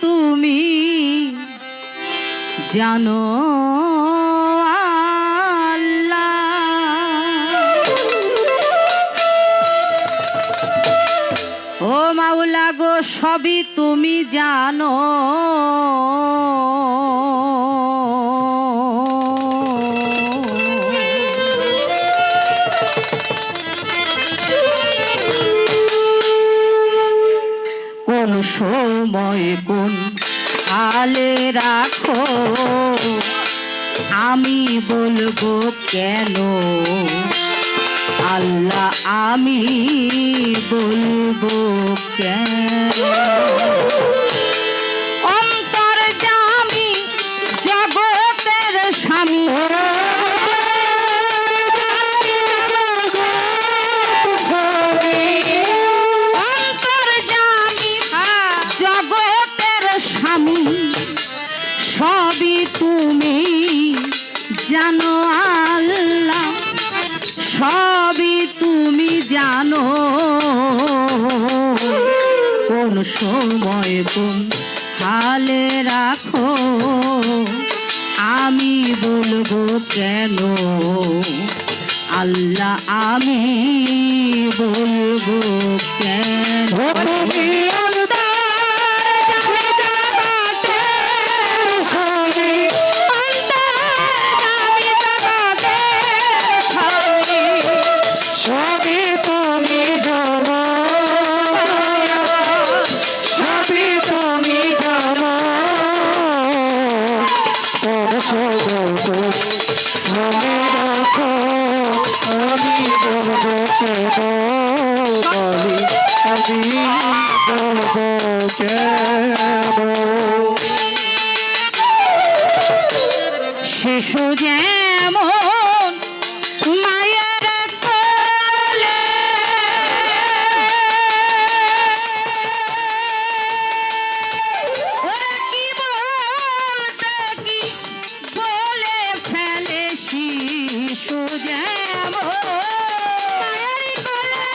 তুমি জানো আল্লাহ। ও মাওলা গো সবই তুমি জানো, কোন সময় কোন হালে রাখো আমি বলবো কেন আল্লাহ, আমি বলবো কেন। অন্তর্যামী জগতের স্বামী, অন্তর্যামী জগতের স্বামী, সবই তুমি জানো আল্লাহ, সবই তুমি জানো। কোন সময় কোন হালে রাখো আমি বলবো কেন আল্লাহ, আমি বলবো কেন। শিশু যেমন মায়ের কোলে, ওরা কি বলতে কি বলে ফেলে, শিশু যেমন মায়ের কোলে,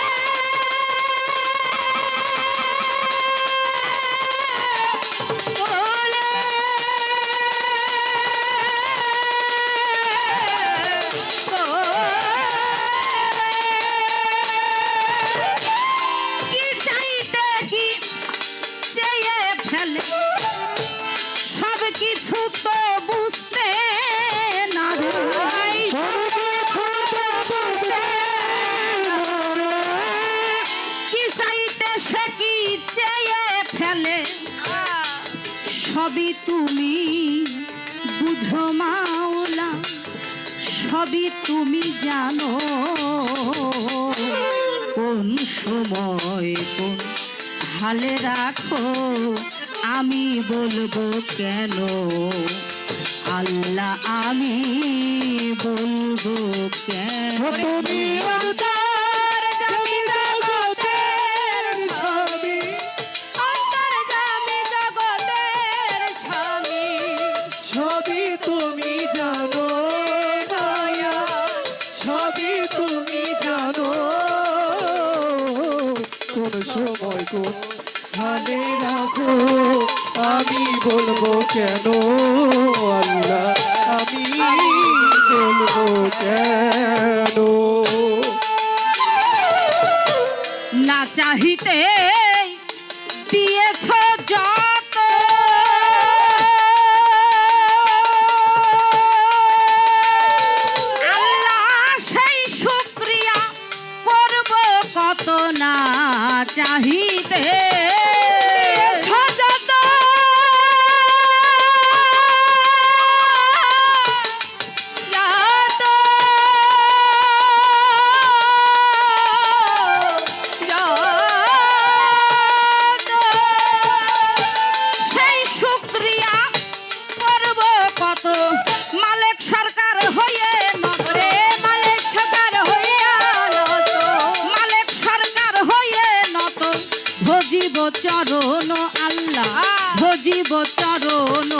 সব কিছু তো বুঝতে না, কি চাইতে সে কি চেয়ে ফেলে, সবই তুমি বুঝো মাওলা, সবই তুমি জানো। কোন সময় কোন হালে রাখো আমি বলবো কেন আল্লাহ, আমি বলবো কেন। সবই তুমি জানো মায়া, সবই তুমি জানো। কোন সময় কোন হালে রাখো আমি বলবো কেন আল্লাহ, আমি বলবো কেন। না চাহিতে দিয়েছ যত, আল্লাহ সেই শুকরিয়া করব কত, না চাহিতে চরণ আল্লাহ, ভজিব চরণ।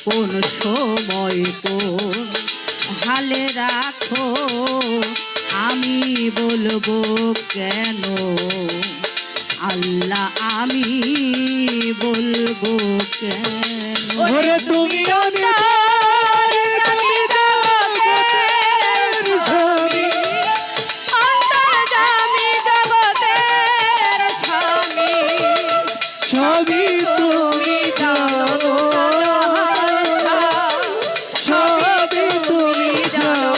কোন সময় কোন হালে রাখো আমি বলবো কেন আল্লাহ আমি বলবো কেন ওরে তুমি অন্তর জামি জগতের স্বামী, অন্তর্যামী জগতের স্বামী সবই তুমি জানো, সবই তুমি জানো।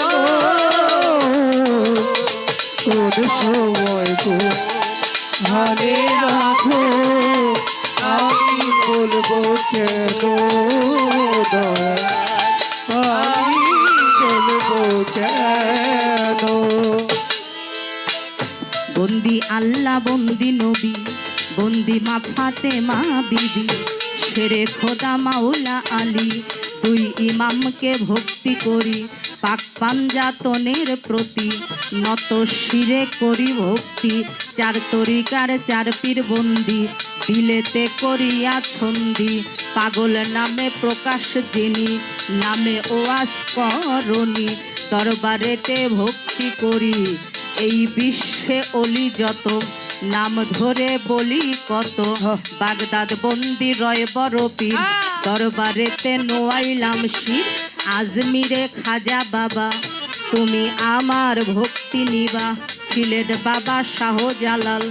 কোন সময় হালে রাখো আমি বলবো কেন দয়াল, আমি বলবো কেন। বন্দি আল্লাহ বন্দি নবী বন্দি মা ফাতেমা বিবি শেরে খোদা মাওলা আলী দুই ইমামকে ভক্তি করি পাক পাঞ্জাতনের প্রতি নত শিরে করি ভক্তি চার তরিকার চার পীর বন্দি দিলেতে করিয়া ছন্দি পাগল নামে প্রকাশ যিনি নামে ওয়াজ করণী দরবারেতে ভক্তি করি এই বিশ্বে অলি যত নাম ধরে বলি কত বাগদাদ বন্দি রয় বড় পীর দরবারেতে নোয়াইলাম শির আজমিরে খাজা বাবা তুমি আমার ভক্তি নিবা ছিলেন বাবা শাহজালাল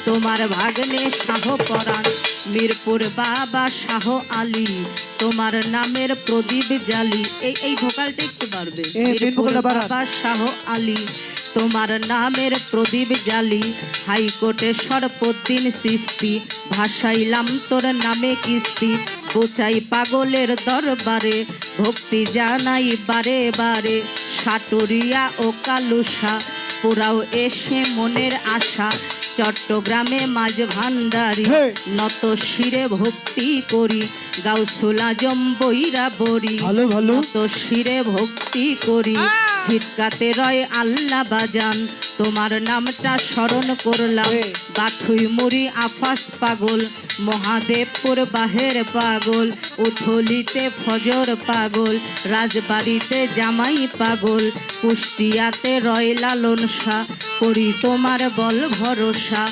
তোমার ভাগ্নে শাহ পরাণ মিরপুর বাবা শাহ আলী তোমার নামের প্রদীপ জালি এই ভোকালটা একটু বাড়বে মিরপুর বাবা শাহ আলী তোমার নামের প্রদীপ জালি হাইকোর্টে সরপদ্দিন সৃষ্টি ভাসাইলাম তোর নামে কিস্তি বোচাই পাগলের দরবারে ভক্তি জানাই বারে বারে সাটুরিয়া ও কালুসা পুরাও এসে মনের আশা চট্টগ্রামে মাঝ ভান্ডারি নত শিরে ভক্তি করি গাউসুল আজম বৈরা বরি নত শিরে ভক্তি করি ঝিটকাতে রয় আল্লাহ বাজান তোমার নামটা স্মরণ করলাম বাথুই মুড়ি আফাস পাগল মহাদেবপুর বাহের পাগল উথলিতে ফজর পাগল রাজবাড়িতে জামাই পাগল কুষ্টিয়াতে রয় লালন শাহ করি তোমার বল ভরসা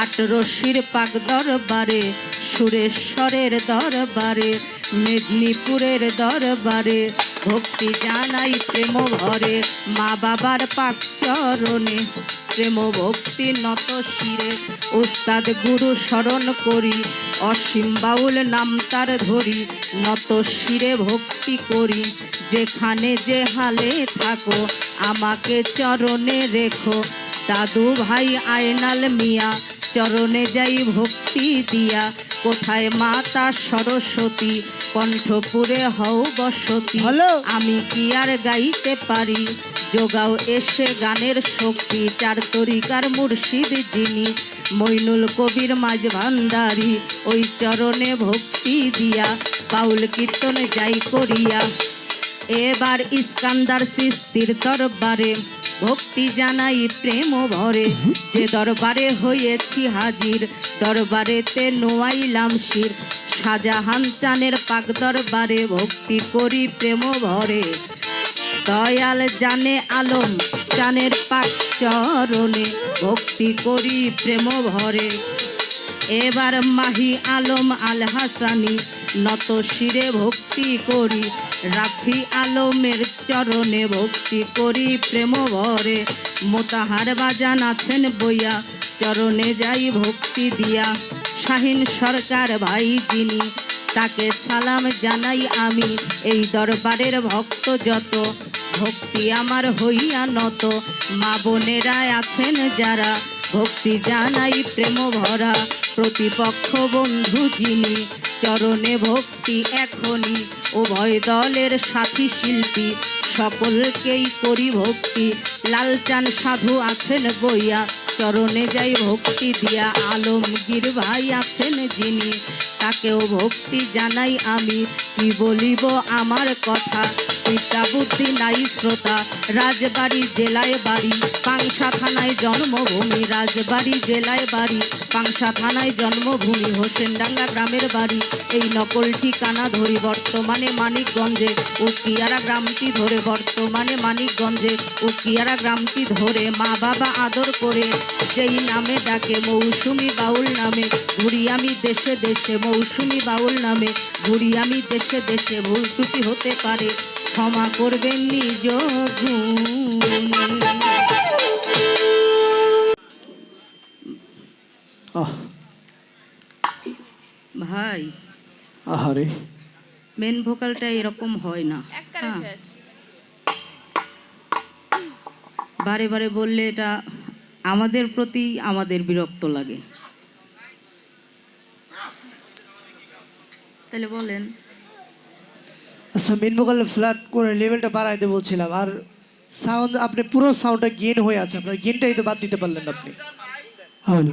আট রশির পাক দরবারে সুরেশ্বরের দরবারে মেদিনীপুরের দরবারে ভক্তি জানাই প্রেম ভরে মা বাবার পাক চরণে প্রেম ভক্তি নত শিরে উস্তাদ গুরু স্মরণ করি অসীম বাউল নাম তার ধরি নত শিরে ভক্তি করি যেখানে যে হালে থাকো আমাকে চরণে রেখো দাদু ভাই আয়নাল মিয়া চরণে যাই ভক্তি দিয়া কোথায় মাতা সরস্বতী কণ্ঠপুরে হও বসতি আমি কি আর গাইতে পারি যোগাও এসে গানের শক্তি চার তরিকার মুর্শিদ যিনি মইনুল কবির মাঝ ভান্ডারি ওই চরণে ভক্তি দিয়া বাউল কীর্তন যাই করিয়া এবার ইস্কান্দার সিস্তির দরবারে ভক্তি জানাই প্রেম ভরে যে দরবারে হয়েছি হাজির দরবারেতে নোয়াইলাম শির শাহজাহান চানের পাক দরবারে ভক্তি করি প্রেম ভরে দয়াল জানে আলম চানের পাক চরণে ভক্তি করি প্রেম ভরে এবার মাহি আলম আল হাসানি নত শিরে ভক্তি করি রাফি আলমের চরণে ভক্তি করি প্রেম ভরে মোতাহার বাজান আছেন বইয়া চরণে যাই ভক্তি দিয়া শাহিন সরকার ভাই যিনি তাকে সালাম জানাই আমি এই দরবারের ভক্ত যত ভক্তি আমার হইয়া নত মা বোনেরা আছেন যারা ভক্তি জানাই প্রেম ভরা প্রতিপক্ষ বন্ধু যিনি চরণে ভক্তি এখনই উভয় দলের সাথী শিল্পী সকলকেই করি ভক্তি লালচান সাধু আছেন বইয়া চরণে যাই ভক্তি দিয়া আলমগীর ভাই আছেন যিনি তাকেও ভক্তি জানাই আমি কি বলিব আমার কথা পিতা বুদ্ধি নাই শ্রোতা, রাজবাড়ি জেলায় বাড়ি, পাংশা থানায় জন্মভূমি, রাজবাড়ি জেলায় বাড়ি, পাংশা থানায় জন্মভূমি, হোসেনডাঙ্গা গ্রামের বাড়ি। এই নকল ঠিকানা ধরি বর্তমানে মানিকগঞ্জে, উকিয়ারা গ্রামটি ধরে বর্তমানে মানিকগঞ্জে, উকিয়ারা গ্রামটি ধরে মা বাবা আদর করে যেই নামে ডাকে মৌসুমি বাউল নামে। ঘুরি আমি দেশে দেশে মৌসুমি বাউল নামে, ঘুরি আমি দেশে দেশে। ভুল ত্রুটি হতে পারে, ক্ষমা করবেন নিজ গুণে। আহ ভাই, আহারে মেন ভোকালটা এরকম হয় না। হ্যাঁ, বারে বারে বললে এটা আমাদের প্রতি আমাদের বিরক্ত লাগে। তাহলে বলেন। আচ্ছা, মেন ভোকাল ফ্ল্যাট করে লেভেলটা বাড়াইতে বলছিলাম, আর সাউন্ড আপনি পুরো সাউন্ডটা গেন হয়ে আছে, আপনার গেনটাই তো বাদ দিতে পারলেন না আপনি। হ্যালো,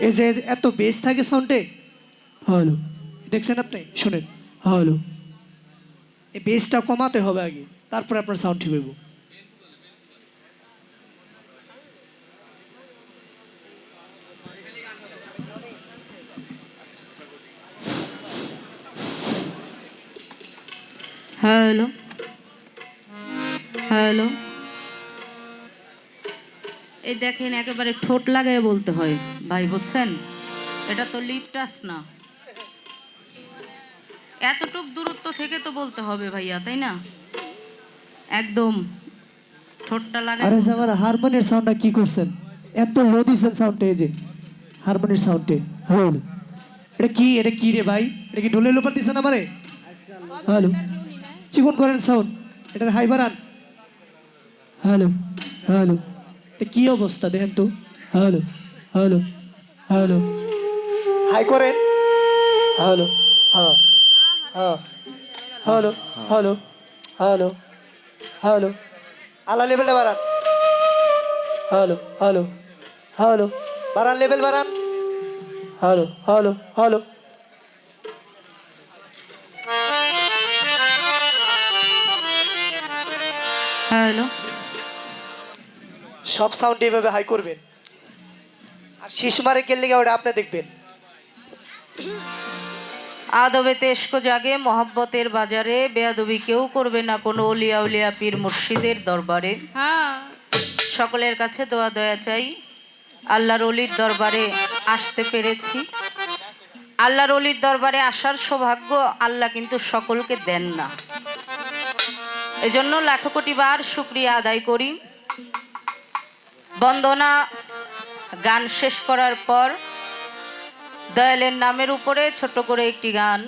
এই যে এত বেস থাকে সাউন্ডে, হ্যালো দেখছেন আপনি, শোনেন, হ্যালো এই বেসটা কমাতে হবে আগে, তারপরে আপনার সাউন্ড ঠিক হইব। হ্যালো হ্যালো, এই দেখেন একেবারে ঠোঁট লাগায় বলতে হয় ভাই, বুঝছেন? এটা তো লিপ টাচ না, এতটুক দূরত্ব থেকে তো বলতে হবে ভাইয়া, তাই না? একদম ঠোঁটটা লাগায়। আরে আমার হারমোনিয়ার সাউন্ডটা কি করছেন, এত লো দিচ্ছেন সাউন্ডে, এই যে হারমোনিয়ার সাউন্ডে। হ্যালো, এটা কি রে ভাই, এটা কি ঢোলের লোপার দিচ্ছেন আমারে? হ্যালো, চিকন করেন সাউন্ড, এটার হাই বাড়ান। হ্যালো হ্যালো, এটা কি অবস্থা দেখেন তো। হ্যালো হ্যালো হ্যালো, হাই করেন। হ্যালো, হ্যাঁ হ্যাঁ, হ্যালো হ্যালো হ্যালো হ্যালো, আলা লেভেলটা বাড়ান। হ্যালো হ্যালো হ্যালো, বাড়ান লেভেল বাড়ান। হ্যালো হ্যালো হ্যালো, হ্যালো, সব সাউন্ড এইভাবে হাই করবেন, আর শিশু মারে গেলে ওটা আপনি দেখবেন। আদবে তেস্ক জাগে মহব্বতের বাজারে, বেয়াদবি কেউ করবে না কোনো অলিয়া উলিয়া পীর মুর্শিদের দরবারে। সকলের কাছে দোয়া দয়া চাই, আল্লাহর অলির দরবারে আসতে পেরেছি। আল্লাহর অলির দরবারে আসার সৌভাগ্য আল্লাহ কিন্তু সকলকে দেন না, এজন্য লাখো কোটি বার শুকরিয়া আদায় করি। বন্দনা গান শেষ করার পর দয়ালের নামের উপরে ছোট করে একটি গান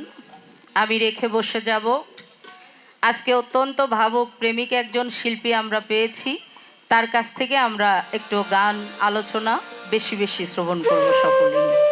আমি রেখে বসে যাব। আজকে অত্যন্ত ভাবুক প্রেমিক একজন শিল্পী আমরা পেয়েছি, তার কাছ থেকে আমরা একটু গান আলোচনা বেশি বেশি শ্রবণ করব সকলেই।